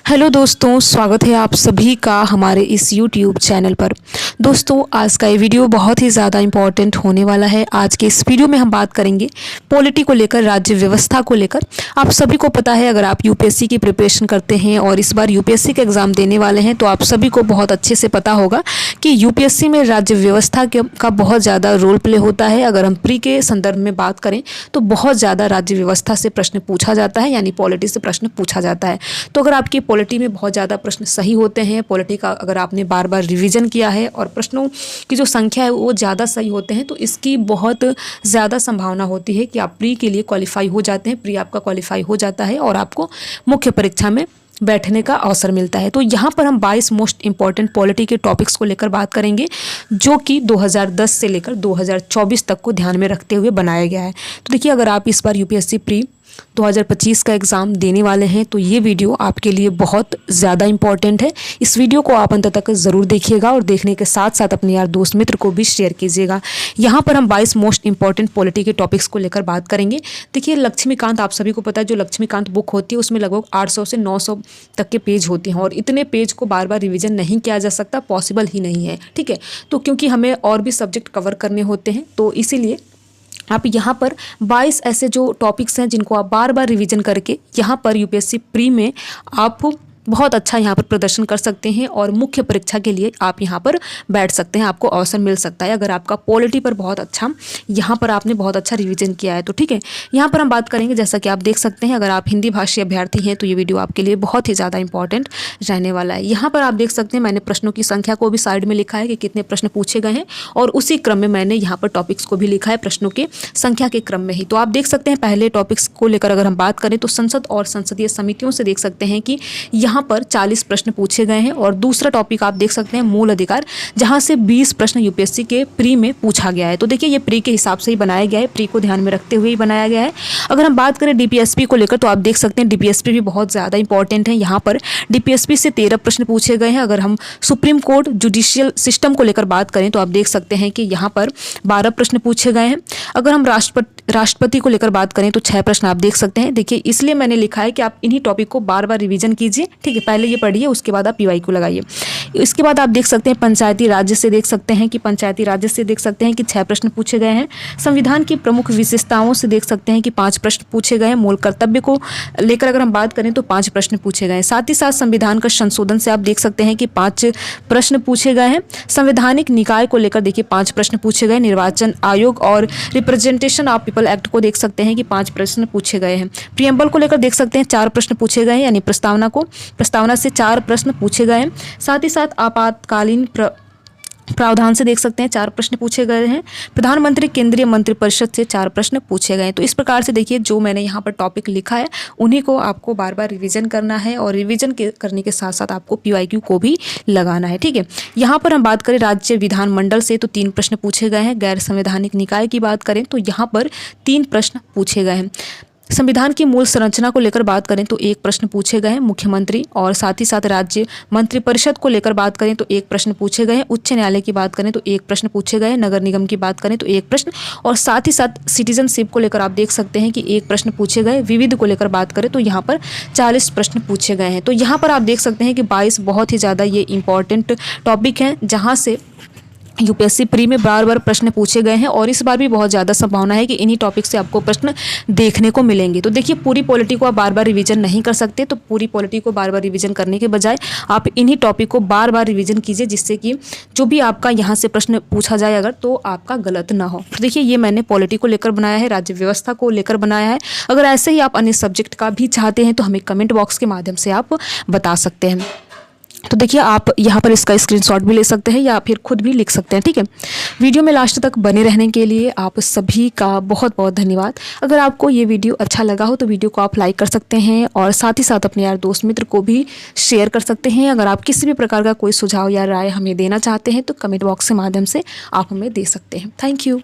Hello दोस्तों, स्वागत है आप सभी का हमारे इस YouTube चैनल पर। दोस्तों, आज का ये वीडियो बहुत ही ज़्यादा इम्पॉर्टेंट होने वाला है। आज के इस वीडियो में हम बात करेंगे पॉलिटी को लेकर, राज्य व्यवस्था को लेकर। आप सभी को पता है, अगर आप यूपीएससी की प्रिपरेशन करते हैं और इस बार यूपीएससी का एग्ज़ाम देने वाले हैं, तो आप सभी को बहुत अच्छे से पता होगा कि यूपीएससी में राज्य व्यवस्था का बहुत ज़्यादा रोल प्ले होता है। अगर हम प्री के संदर्भ में बात करें तो बहुत ज़्यादा राज्य व्यवस्था से प्रश्न पूछा जाता है, यानी पॉलिटी से प्रश्न पूछा जाता है। तो अगर आपकी पॉलिटी में बहुत ज़्यादा प्रश्न सही होते हैं, पॉलिटी का अगर आपने बार बार रिवीजन किया है और प्रश्नों की जो संख्या है वो ज़्यादा सही होते हैं, तो इसकी बहुत ज़्यादा संभावना होती है कि आप प्री के लिए क्वालिफाई हो जाते हैं। प्री आपका क्वालिफाई हो जाता है और आपको मुख्य परीक्षा में बैठने का अवसर मिलता है। तो यहाँ पर हम 22 मोस्ट इंपॉर्टेंट पॉलिटी के टॉपिक्स को लेकर बात करेंगे, जो कि 2010 से लेकर 2024 तक को ध्यान में रखते हुए बनाया गया है। तो देखिए, अगर आप इस बार यूपीएससी प्री 2025 का एग्ज़ाम देने वाले हैं तो ये वीडियो आपके लिए बहुत ज़्यादा इंपॉर्टेंट है। इस वीडियो को आप अंत तक ज़रूर देखिएगा और देखने के साथ साथ अपने यार दोस्त मित्र को भी शेयर कीजिएगा। यहाँ पर हम 22 मोस्ट इंपॉर्टेंट पॉलिटी के टॉपिक्स को लेकर बात करेंगे। देखिए, लक्ष्मीकांत, आप सभी को पता है, जो लक्ष्मीकांत बुक होती है उसमें लगभग 800 से 900 तक के पेज होते हैं और इतने पेज को बार बार रिविज़न नहीं किया जा सकता, पॉसिबल ही नहीं है। ठीक है, तो क्योंकि हमें और भी सब्जेक्ट कवर करने होते हैं, तो इसीलिए आप यहाँ पर 22 ऐसे जो टॉपिक्स हैं जिनको आप बार बार रिवीजन करके यहाँ पर यूपीएससी प्री में आप बहुत अच्छा यहाँ पर प्रदर्शन कर सकते हैं और मुख्य परीक्षा के लिए आप यहाँ पर बैठ सकते हैं, आपको अवसर मिल सकता है अगर आपका पॉलिटी पर बहुत अच्छा, यहाँ पर आपने बहुत अच्छा रिवीजन किया है। तो ठीक है, यहाँ पर हम बात करेंगे, जैसा कि आप देख सकते हैं, अगर आप हिंदी भाषी अभ्यर्थी हैं तो ये वीडियो आपके लिए बहुत ही ज़्यादा इंपॉर्टेंट रहने वाला है। यहाँ पर आप देख सकते हैं, मैंने प्रश्नों की संख्या को भी साइड में लिखा है कि कितने प्रश्न पूछे गए हैं और उसी क्रम में मैंने यहाँ पर टॉपिक्स को भी लिखा है प्रश्नों के संख्या के क्रम में ही। तो आप देख सकते हैं, पहले टॉपिक्स को लेकर अगर हम बात करें तो संसद और संसदीय समितियों से देख सकते हैं कि यहाँ पर 40 प्रश्न पूछे गए हैं। और दूसरा टॉपिक आप देख सकते हैं मूल अधिकार, जहां से 20 प्रश्न यूपीएससी के प्री में पूछा गया है। तो देखिए, ये प्री के हिसाब से ही बनाया गया है, प्री को ध्यान में रखते हुए ही बनाया गया है। अगर हम बात करें डीपीएसपी को लेकर तो आप देख सकते हैं डीपीएसपी भी बहुत ज़्यादा इंपॉर्टेंट है। यहाँ पर डीपीएसपी से 13 प्रश्न पूछे गए हैं। अगर हम सुप्रीम कोर्ट जुडिशियल सिस्टम को लेकर बात करें तो आप देख सकते हैं कि यहाँ पर 12 प्रश्न पूछे गए हैं। अगर हम राष्ट्रपति को लेकर बात करें तो 6 प्रश्न आप देख सकते हैं। देखिए, इसलिए मैंने लिखा है कि आप इन्हीं टॉपिक को बार बार रिवीजन कीजिए। ठीक है, पहले ये पढ़िए, उसके बाद आप पीवाई को लगाइए। इसके बाद आप देख सकते हैं पंचायती राज्य से देख सकते हैं कि 6 प्रश्न पूछे गए हैं। संविधान की प्रमुख विशेषताओं से देख सकते हैं कि 5 प्रश्न पूछे गए हैं। मूल कर्तव्य को लेकर अगर हम बात करें तो 5 प्रश्न पूछे गए हैं। साथ ही साथ संविधान का संशोधन से आप देख सकते हैं कि 5 प्रश्न पूछे गए हैं। संवैधानिक निकाय को लेकर देखिए 5 प्रश्न पूछे गए। निर्वाचन आयोग और रिप्रेजेंटेशन ऑफ पीपल एक्ट को देख सकते हैं कि 5 प्रश्न पूछे गए हैं। प्रियम्बल को लेकर देख सकते हैं 4 प्रश्न पूछे गए हैं, यानी प्रस्तावना से 4 प्रश्न पूछे गए हैं। साथ ही साथ आपातकालीन प्रावधान से देख सकते हैं 4 प्रश्न पूछे गए हैं। प्रधानमंत्री केंद्रीय मंत्रिपरिषद से 4 प्रश्न पूछे गए। तो इस प्रकार से देखिए, जो मैंने यहाँ पर टॉपिक लिखा है उन्हीं को आपको बार बार रिवीजन करना है और रिवीजन करने के साथ साथ आपको पीवाईक्यू को भी लगाना है। ठीक है, यहाँ पर हम बात करें राज्य विधानमंडल से तो 3 प्रश्न पूछे गए हैं। गैर संवैधानिक निकाय की बात करें तो यहाँ पर 3 प्रश्न पूछे गए हैं। संविधान की मूल संरचना को लेकर बात करें तो 1 प्रश्न पूछे गए हैं मुख्यमंत्री, और साथ ही साथ राज्य मंत्रिपरिषद को लेकर बात करें तो 1 प्रश्न पूछे गए हैं। उच्च न्यायालय की बात करें तो 1 प्रश्न पूछे गए हैं। नगर निगम की बात करें तो 1 प्रश्न, और साथ ही साथ सिटीजनशिप को लेकर आप देख सकते हैं कि 1 प्रश्न पूछे गए। विविध को लेकर बात करें तो यहाँ पर 40 प्रश्न पूछे गए हैं। तो यहाँ पर आप देख सकते हैं कि 22 बहुत ही ज़्यादा ये इंपॉर्टेंट टॉपिक हैं, जहाँ से यूपीएससी प्री में बार बार प्रश्न पूछे गए हैं और इस बार भी बहुत ज़्यादा संभावना है कि इन्हीं टॉपिक से आपको प्रश्न देखने को मिलेंगे। तो देखिए, पूरी पॉलिटी को आप बार बार रिवीजन नहीं कर सकते, तो पूरी पॉलिटी को बार बार रिवीजन करने के बजाय आप इन्हीं टॉपिक को बार बार रिवीजन कीजिए, जिससे कि जो भी आपका यहाँ से प्रश्न पूछा जाए अगर, तो आपका गलत ना हो। तो देखिए, ये मैंने पॉलिटी को लेकर बनाया है, राज्य व्यवस्था को लेकर बनाया है। अगर ऐसे ही आप अन्य सब्जेक्ट का भी चाहते हैं तो हमें कमेंट बॉक्स के माध्यम से आप बता सकते हैं। तो देखिए, आप यहाँ पर इसका स्क्रीनशॉट भी ले सकते हैं या फिर खुद भी लिख सकते हैं। ठीक है, वीडियो में लास्ट तक बने रहने के लिए आप सभी का बहुत बहुत धन्यवाद। अगर आपको ये वीडियो अच्छा लगा हो तो वीडियो को आप लाइक कर सकते हैं और साथ ही साथ अपने यार दोस्त मित्र को भी शेयर कर सकते हैं। अगर आप किसी भी प्रकार का कोई सुझाव या राय हमें देना चाहते हैं तो कमेंट बॉक्स के माध्यम से आप हमें दे सकते हैं। Thank you.